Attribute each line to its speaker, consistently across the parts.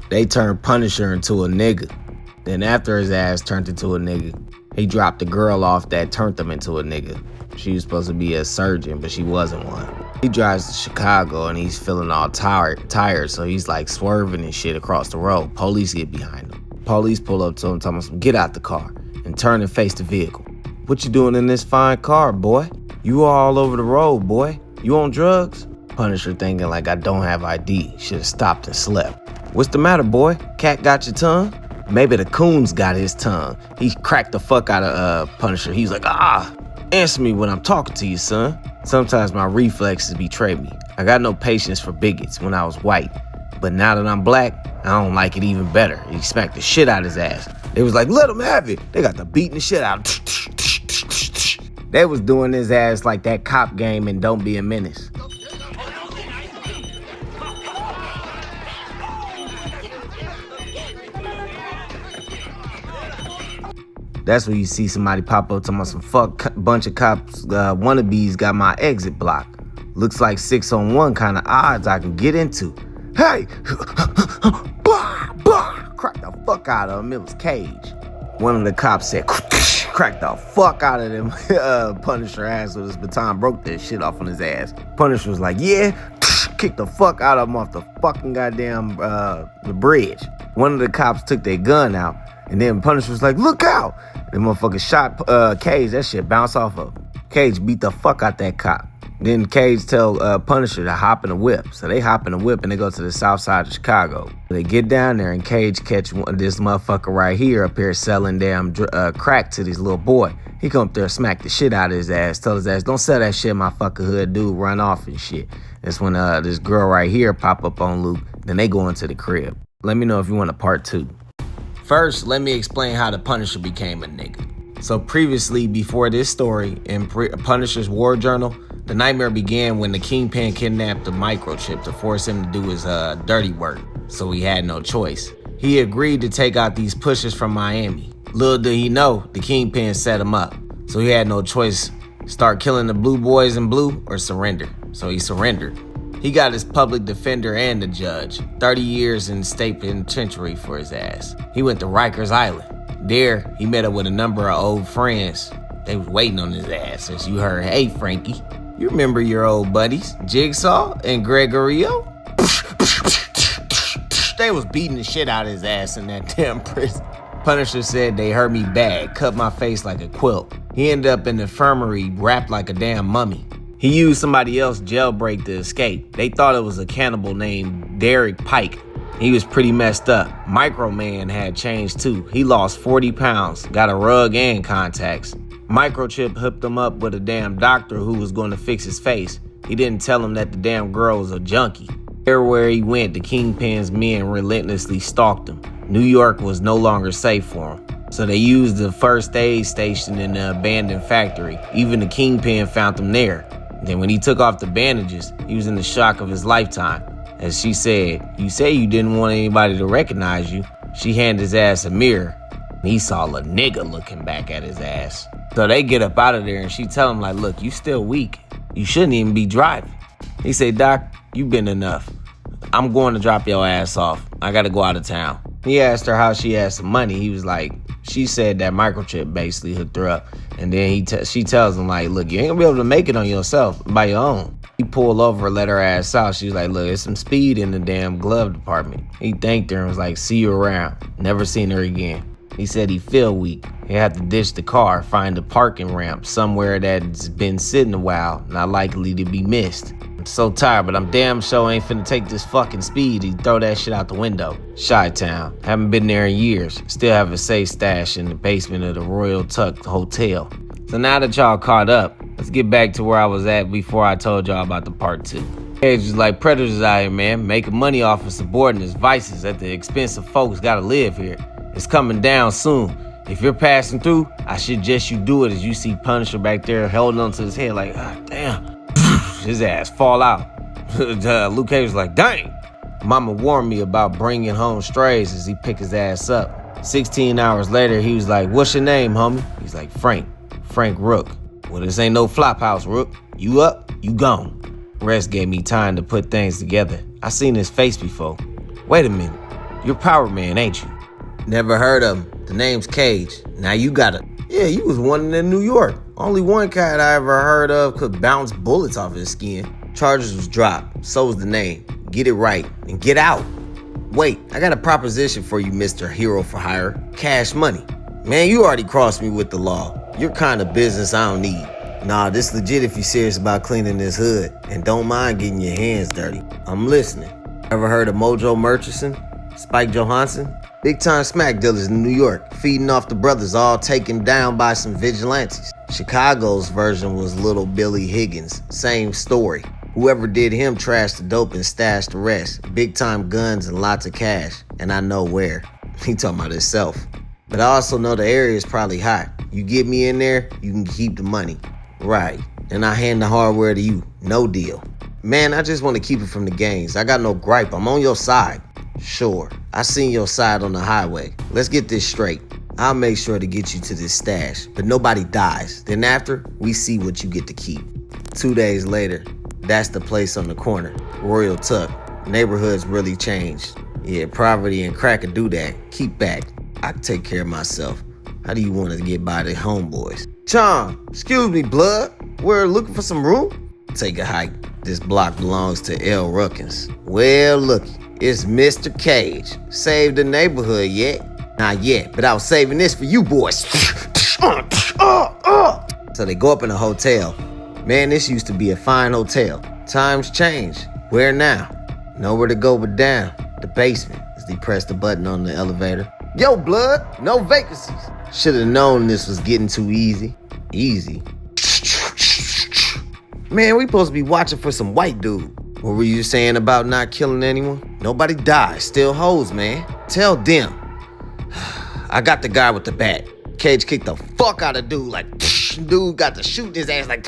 Speaker 1: They turned Punisher into a nigga. Then after his ass turned into a nigga, he dropped the girl off that turned him into a nigga. She was supposed to be a surgeon, but she wasn't one. He drives to Chicago and he's feeling all tired, so he's like swerving and shit across the road. Police get behind him. Police pull up to him, telling him, get out the car and turn and face the vehicle. What you doing in this fine car, boy? You all over the road, boy. You on drugs? Punisher thinking like, I don't have ID. Should have stopped and slept. What's the matter, boy? Cat got your tongue? Maybe the coon's got his tongue. He cracked the fuck out of Punisher. He's like, answer me when I'm talking to you, son. Sometimes my reflexes betray me. I got no patience for bigots when I was white. But now that I'm black, I don't like it even better. He smacked the shit out of his ass. They was like, let him have it. They got the beating the shit out. They was doing his ass like that cop game in Don't Be a Menace. That's when you see somebody pop up talking about some bunch of cops wannabes got my exit blocked. Looks like 6-on-1 kind of odds I can get into. Hey! Blah, blah. Crack the fuck out of him. It was Cage. One of the cops said, crack the fuck out of them. Punisher ass with his baton, broke that shit off on his ass. Punisher was like, yeah, kicked the fuck out of him off the fucking goddamn the bridge. One of the cops took their gun out, and then Punisher was like, look out! The motherfucker shot Cage. That shit bounced off of him. Cage beat the fuck out that cop. Then Cage tell Punisher to hop in a whip. So they hop in a whip and they go to the south side of Chicago. They get down there and Cage catch this motherfucker right here up here selling damn crack to this little boy. He come up there and smack the shit out of his ass. Tell his ass, don't sell that shit, my fucking hood dude. Run off and shit. That's when this girl right here pop up on Luke. Then they go into the crib. Let me know if you want a part 2. First, let me explain how the Punisher became a nigga. So previously, before this story, in Punisher's war journal, the nightmare began when the Kingpin kidnapped the microchip to force him to do his dirty work, so he had no choice. He agreed to take out these pushers from Miami. Little did he know, the Kingpin set him up, so he had no choice. Start killing the blue boys in blue or surrender. So he surrendered. He got his public defender and the judge. 30 years in state penitentiary for his ass. He went to Rikers Island. There, he met up with a number of old friends. They was waiting on his ass as you heard, hey, Frankie, you remember your old buddies, Jigsaw and Gregorio? They was beating the shit out of his ass in that damn prison. Punisher said they hurt me bad, cut my face like a quilt. He ended up in the infirmary wrapped like a damn mummy. He used somebody else's jailbreak to escape. They thought it was a cannibal named Derek Pike. He was pretty messed up. Microman had changed too. He lost 40 pounds, got a rug and contacts. Microchip hooked him up with a damn doctor who was going to fix his face. He didn't tell him that the damn girl was a junkie. Everywhere he went, the Kingpin's men relentlessly stalked him. New York was no longer safe for him. So they used the first aid station in the abandoned factory. Even the Kingpin found him there. Then when he took off the bandages, he was in the shock of his lifetime. As she said, you say you didn't want anybody to recognize you. She handed his ass a mirror. And he saw a nigga looking back at his ass. So they get up out of there and she tell him like, look, you still weak. You shouldn't even be driving. He said, Doc, you been enough. I'm going to drop your ass off. I got to go out of town. He asked her how she had some money. He was like, she said that microchip basically hooked her up. And then she tells him like, look, you ain't gonna be able to make it on yourself by your own. He pulled over, let her ass out. She was like, look, there's some speed in the damn glove department. He thanked her and was like, see you around. Never seen her again. He said he feel weak. He had to ditch the car, find a parking ramp somewhere that's been sitting a while, not likely to be missed. I'm so tired, but I'm damn sure ain't finna take this fucking speed. He throw that shit out the window. Chi-Town. Haven't been there in years. Still have a safe stash in the basement of the Royal Tuck Hotel. So now that y'all caught up, let's get back to where I was at before I told y'all about the part 2. Cage was like, predators out here, man, making money off of subordinates, vices at the expense of folks gotta live here. It's coming down soon. If you're passing through, I suggest you do it as you see Punisher back there holding onto his head like, damn. His ass fall out. Luke Cage was like, dang. Mama warned me about bringing home strays as he picked his ass up. 16 hours later, he was like, what's your name, homie? He's like, Frank Rook. Well, this ain't no flop house, Rook. You up, you gone. Rest gave me time to put things together. I seen his face before. Wait a minute. You're Power Man, ain't you? Never heard of him. The name's Cage. Now you gotta. Yeah, you was one in New York. Only one cat I ever heard of could bounce bullets off his skin. Charges was dropped. So was the name. Get it right and get out. Wait, I got a proposition for you, Mr. Hero for Hire. Cash money. Man, you already crossed me with the law. Your kind of business I don't need. Nah, this legit if you serious about cleaning this hood and don't mind getting your hands dirty. I'm listening. Ever heard of Mojo Murchison? Spike Johansson? Big time smack dealers in New York, feeding off the brothers all taken down by some vigilantes. Chicago's version was Little Billy Higgins. Same story. Whoever did him trashed the dope and stashed the rest. Big time guns and lots of cash. And I know where. He talking about himself. But I also know the area is probably hot. You get me in there, you can keep the money. Right. And I hand the hardware to you. No deal. Man, I just want to keep it from the gangs. I got no gripe. I'm on your side. Sure. I seen your side on the highway. Let's get this straight. I'll make sure to get you to this stash, but nobody dies. Then after, we see what you get to keep. 2 days later, that's the place on the corner. Royal Tuck. Neighborhood's really changed. Yeah, poverty and crack could do that. Keep back. I can take care of myself. How do you want to get by the homeboys? Chom, excuse me, blood. We're looking for some room? Take a hike. This block belongs to L. Ruckins. Well, looky, it's Mr. Cage. Saved the neighborhood yet? Not yet, but I was saving this for you boys. So they go up in a hotel. Man, this used to be a fine hotel. Times change. Where now? Nowhere to go but down. The basement, as they press the button on the elevator. Yo, blood, no vacancies. Should've known this was getting too easy. Easy? Man, we supposed to be watching for some white dude. What were you saying about not killing anyone? Nobody dies, still hoes, man. Tell them. I got the guy with the bat. Cage kicked the fuck out of dude like, dude got to shoot his ass like,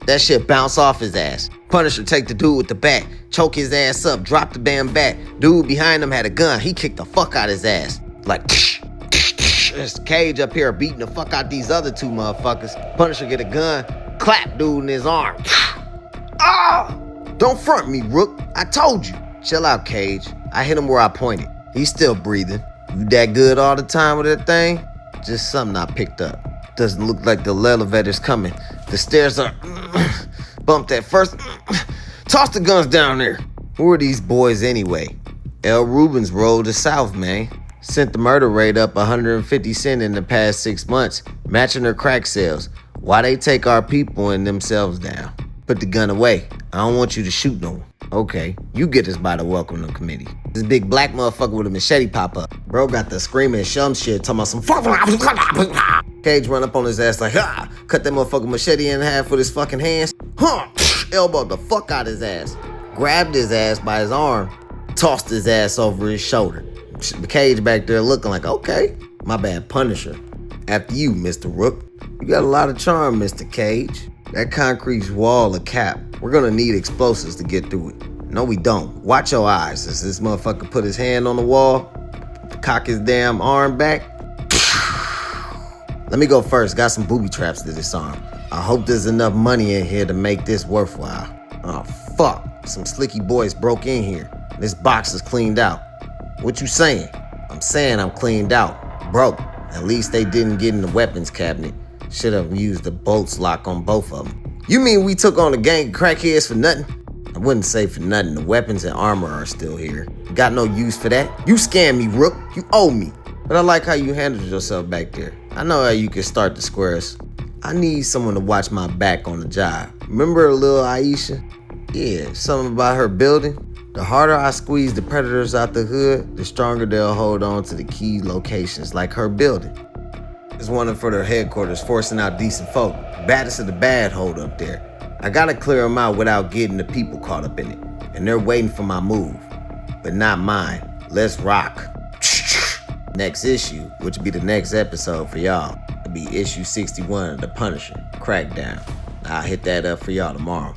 Speaker 1: that shit bounced off his ass. Punisher take the dude with the bat, choke his ass up, drop the damn bat. Dude behind him had a gun, he kicked the fuck out his ass. Like, there's Cage up here beating the fuck out these other two motherfuckers. Punisher get a gun, clap dude in his arm. Ah! Don't front me, Rook. I told you. Chill out, Cage. I hit him where I pointed. He's still breathing. You that good all the time with that thing? Just something I picked up. Doesn't look like the elevator's coming. The stairs are bumped at first. Toss the guns down there. Who are these boys anyway? L. Rubens rolled the South, man. Sent the murder rate up 150 cents in the past 6 months, matching their crack sales. Why they take our people and themselves down? Put the gun away. I don't want you to shoot no one. Okay, you get us by the welcome committee. This big black motherfucker with a machete pop up. Bro got the screaming shum shit, talking about some Cage run up on his ass like, ha! Cut that motherfucking machete in half with his fucking hands. Huh! Elbowed the fuck out his ass. Grabbed his ass by his arm. Tossed his ass over his shoulder. Cage back there looking like, okay, my bad, Punisher. After you, Mr. Rook. You got a lot of charm, Mr. Cage. That concrete wall a cap. We're gonna need explosives to get through it. No, we don't. Watch your eyes. As this motherfucker put his hand on the wall, cock his damn arm back. Let me go first. Got some booby traps to disarm. I hope there's enough money in here to make this worthwhile. Oh, fuck. Some slicky boys broke in here. This box is cleaned out. What you saying? I'm saying I'm cleaned out. Broke. At least they didn't get in the weapons cabinet. Should have used the bolts lock on both of them. You mean we took on a gang of crackheads for nothing? I wouldn't say for nothing. The weapons and armor are still here. Got no use for that. You scammed me, Rook. You owe me. But I like how you handled yourself back there. I know how you can start the squares. I need someone to watch my back on the job. Remember little Aisha? Yeah, something about her building. The harder I squeeze the predators out the hood, the stronger they'll hold on to the key locations like her building. It's one for their headquarters, forcing out decent folk. Baddest of the bad hold up there. I gotta clear them out without getting the people caught up in it. And they're waiting for my move. But not mine. Let's rock. Next issue, which will be the next episode for y'all, will be issue 61 of The Punisher, Crackdown. I'll hit that up for y'all tomorrow.